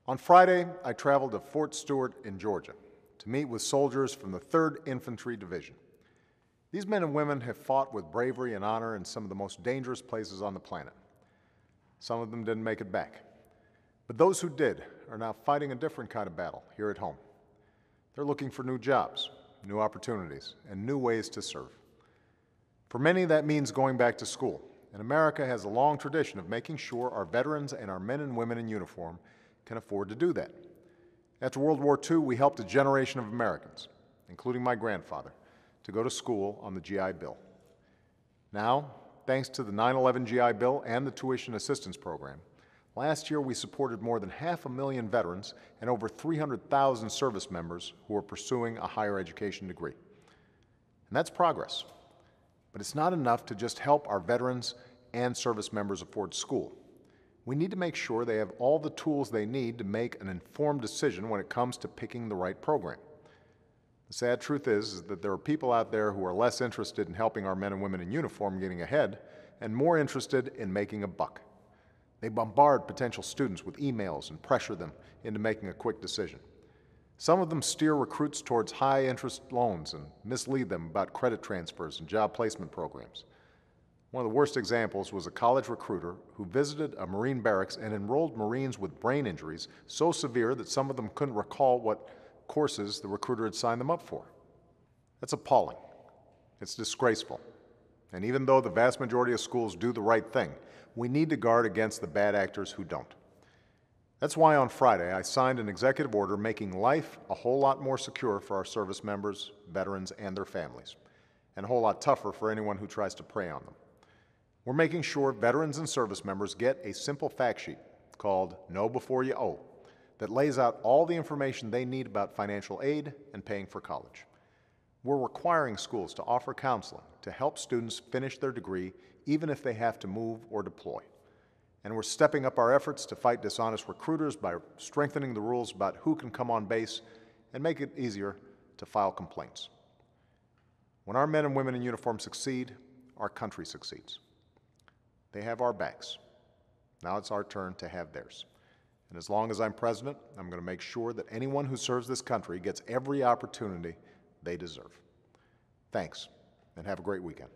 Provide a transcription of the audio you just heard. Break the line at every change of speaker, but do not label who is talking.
On Friday, I traveled to Fort Stewart in Georgia to meet with soldiers from the 3rd Infantry Division. These men and women have fought with bravery and honor in some of the most dangerous places on the planet. Some of them didn't make it back. But those who did are now fighting a different kind of battle here at home. They're looking for new jobs, new opportunities, and new ways to serve. For many, that means going back to school, and America has a long tradition of making sure our veterans and our men and women in uniform can afford to do that. After World War II, we helped a generation of Americans, including my grandfather, to go to school on the GI Bill. Now, thanks to the 9/11 GI Bill and the Tuition Assistance Program, last year we supported more than 500,000 veterans and over 300,000 service members who are pursuing a higher education degree. And that's progress. But it's not enough to just help our veterans and service members afford school. We need to make sure they have all the tools they need to make an informed decision when it comes to picking the right program. The sad truth is that there are people out there who are less interested in helping our men and women in uniform getting ahead and more interested in making a buck. They bombard potential students with emails and pressure them into making a quick decision. Some of them steer recruits towards high-interest loans and mislead them about credit transfers and job placement programs. One of the worst examples was a college recruiter who visited a Marine barracks and enrolled Marines with brain injuries so severe that some of them couldn't recall what courses the recruiter had signed them up for. That's appalling. It's disgraceful. And even though the vast majority of schools do the right thing, we need to guard against the bad actors who don't. That's why on Friday I signed an executive order making life a whole lot more secure for our service members, veterans, and their families, and a whole lot tougher for anyone who tries to prey on them. We're making sure veterans and service members get a simple fact sheet called Know Before You Owe that lays out all the information they need about financial aid and paying for college. We're requiring schools to offer counseling to help students finish their degree even if they have to move or deploy. And we're stepping up our efforts to fight dishonest recruiters by strengthening the rules about who can come on base and make it easier to file complaints. When our men and women in uniform succeed, our country succeeds. They have our backs. Now it's our turn to have theirs. And as long as I'm president, I'm going to make sure that anyone who serves this country gets every opportunity they deserve. Thanks, and have a great weekend.